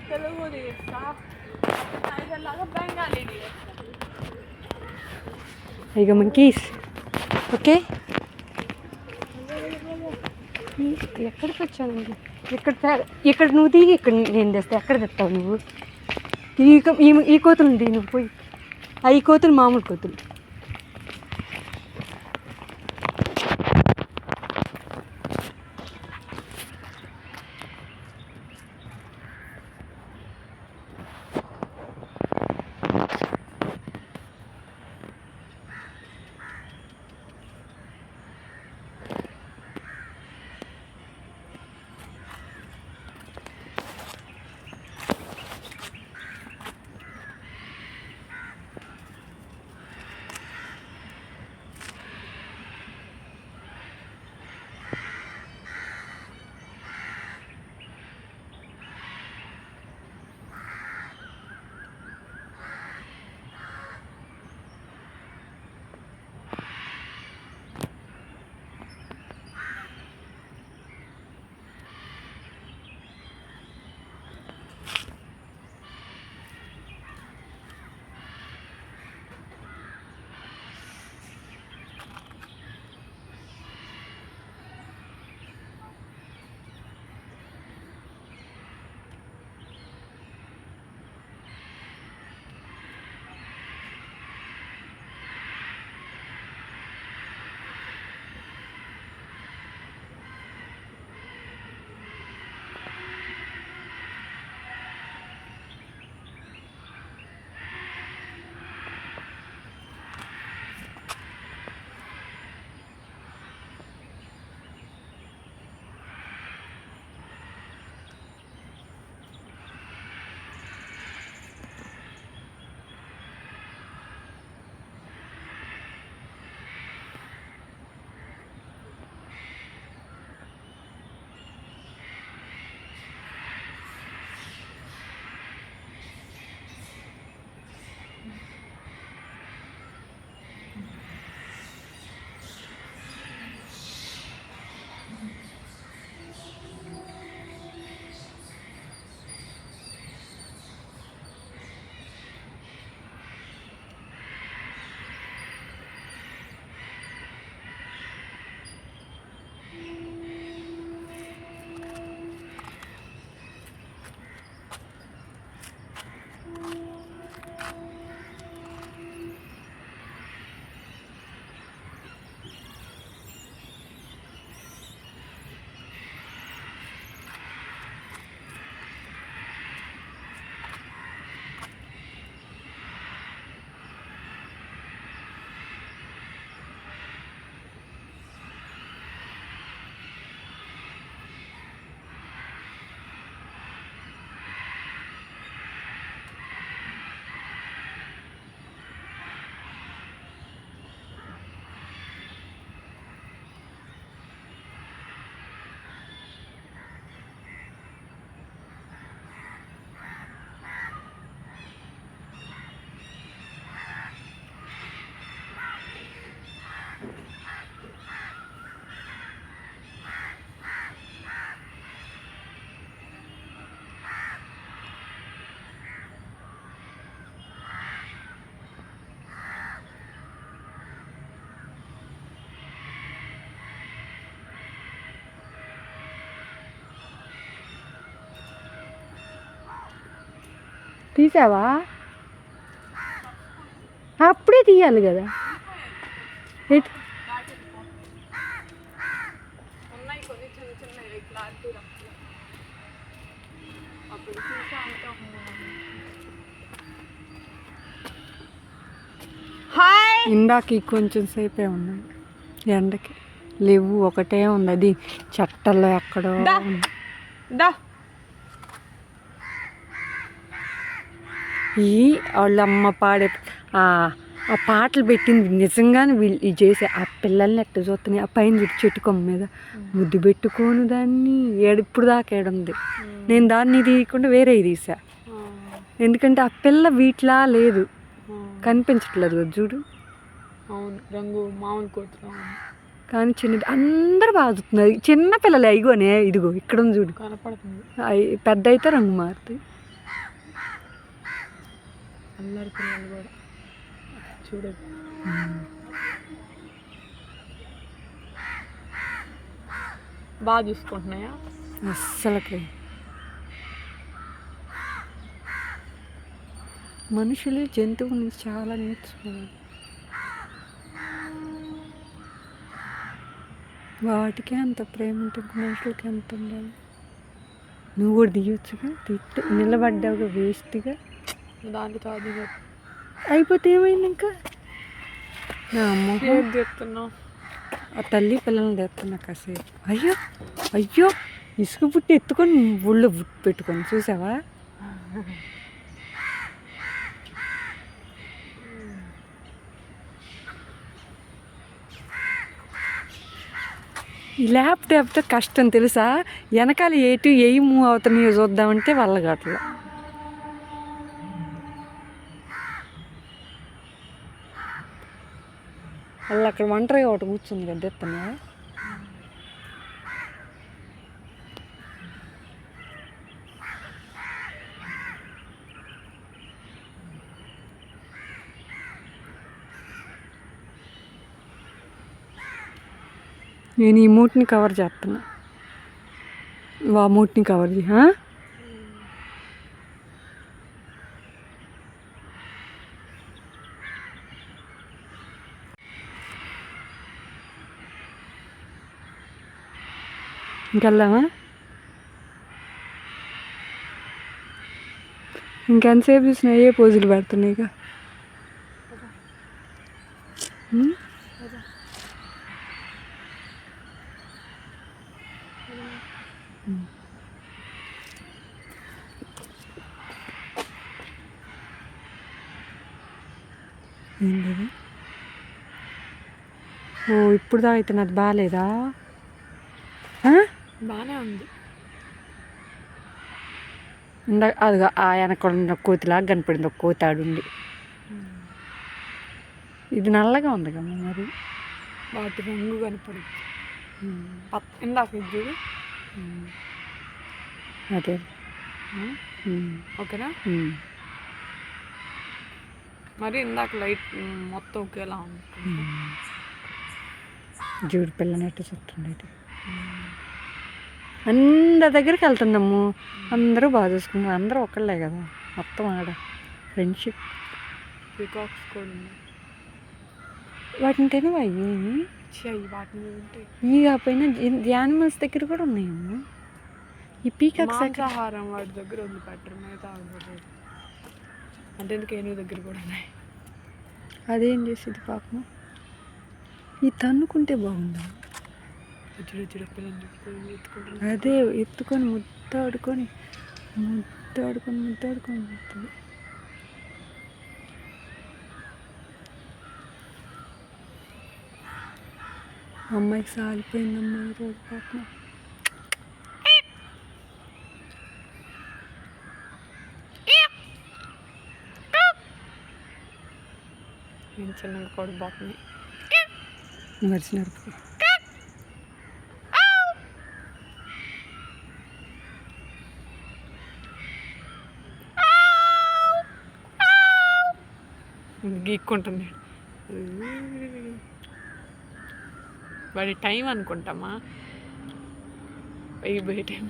తెలుగు తీస్తా, లాగా బెంగాలీ తీస్తా. ఇక మంకీస్ ఓకే. ఎక్కడికి వచ్చాను? ఇక్కడ నువ్వు దిగి, ఇక్కడ నేను తెస్తా. ఎక్కడ తెస్తావు నువ్వు? ఈ కోతులు దిగి నువ్వు పోయి. ఈ కోతులు మామూలు కోతులు. తీసావా? అప్పుడే తీయాలి కదా. ఇందాక కొంచెం సేపే ఉన్నాయి, ఎండకి లేవు. ఒకటే ఉంది, అది చెట్టల్లో ఎక్కడో. ఈ వాళ్ళమ్మ పాడే ఆ పాటలు పెట్టింది నిజంగానే వీళ్ళు చేసే ఆ పిల్లల్ని ఎట్ట చూస్తున్నాయి. ఆ పైన చెట్టు కొమ్మ మీద ముద్దు పెట్టుకోను దాన్ని ఇప్పుడు దాకా ఏడుంది. నేను దాన్ని తీయకుండా వేరే తీసా, ఎందుకంటే ఆ పిల్ల వీటిలా లేదు, కనిపించట్లేదు కదా చూడు. అవును, రంగు మామూలు కోతులు కానీ చిన్నది అందరు బాగా చూస్తున్నారు. చిన్న పిల్లలే ఇగోనే, ఇదిగో ఇక్కడ చూడు కనపడుతుంది. పెద్ద అయితే రంగు మారుతాయి. అల్లరి పిల్లలు కూడా చూడదు. బాగా చూసుకుంటున్నాయా? అస్సలకి మనుషులు జంతువుల నుంచి చాలా నేర్చుకోవాలి. వాటికే అంత ప్రేమ ఉంటుంది, మనుషులకి ఎంత ఉండాలి. నువ్వు కూడా దిగొచ్చుగా, నిలబడ్డావుగా వేస్ట్గా. దాంట్లో అది అయిపోతే ఏమైంది ఇంకా? నా అమ్మ చెప్తున్నావు. ఆ తల్లి పిల్లల్ని తెస్తున్నా కాసేపు. అయ్యో అయ్యో ఇసుక పుట్టి ఎత్తుకొని ఒళ్ళు పెట్టుకొని చూసావా? ఈ ల్యాప్టాప్తో కష్టం తెలుసా? వెనకాల ఏ మూవ్ అవుతున్నాయో చూద్దామంటే వాళ్ళగట్ల. వాళ్ళు అక్కడ ఒంటరిగా ఒకటి కూర్చుంది కదా ఎత్తనా. నేను ఈ మూటిని కవర్ చేస్తున్నా, ఆ మూటిని కవర్ చేయ. ఇంకెళ్దామా? ఇంకెంతసేపు చూసినా ఏ పోజులు పెడుతున్నాయి ఇక. ఏంటది? ఓ ఇప్పుడు దా అయితే నాది బాగాలేదా? బాగానే ఉంది. ఇందాక అదిగా ఆ వెనకాల కోతిలాగా కనపడింది, ఒక కోతి ఆడుండి. ఇది నల్లగా ఉంది కదా మరి. వాటి రంగు కనపడుతుంది. ఇందాక ఇది చూడు. అదే ఓకేనా? మరి ఇందాక లైట్ మొత్తం ఒకేలా ఉంది. జూడు పిల్లనట్టు చూస్తుండే. అందరి దగ్గరికి వెళ్తుందమ్ము, అందరూ బాగా చూసుకున్నారు. అందరూ ఒకళ్ళే కదా, మొత్తం ఆడ ఫ్రెండ్షిప్. పీకాక్స్ కూడా ఉన్నాయి. వాటిని తినవా? ఏమి వాటిని ఉంటాయి. ఈ కాకపోయినా యానిమల్స్ దగ్గర కూడా ఉన్నాయమ్మా ఈ పీకాక్స్. ఆహారం వాటి దగ్గర ఉంది, బెటర్. మిగతా అంటే ఎందుకు ఏనుగు దగ్గర కూడా ఉన్నాయి. అదేం చేసేది పాపం? ఈ తన్నుకుంటే బాగుందా? అదే ఎత్తుకొని ముద్దాడుకొని పోతుంది. అమ్మాయికి సాలిపోయిందమ్మా ఈరోజు పాపం. నేను చిన్నగా కూడా బాగుంది. మర్చినారు. గీక్కుంటుంది. వాడి టైం అనుకుంటామా, పైకి పోయే టైం.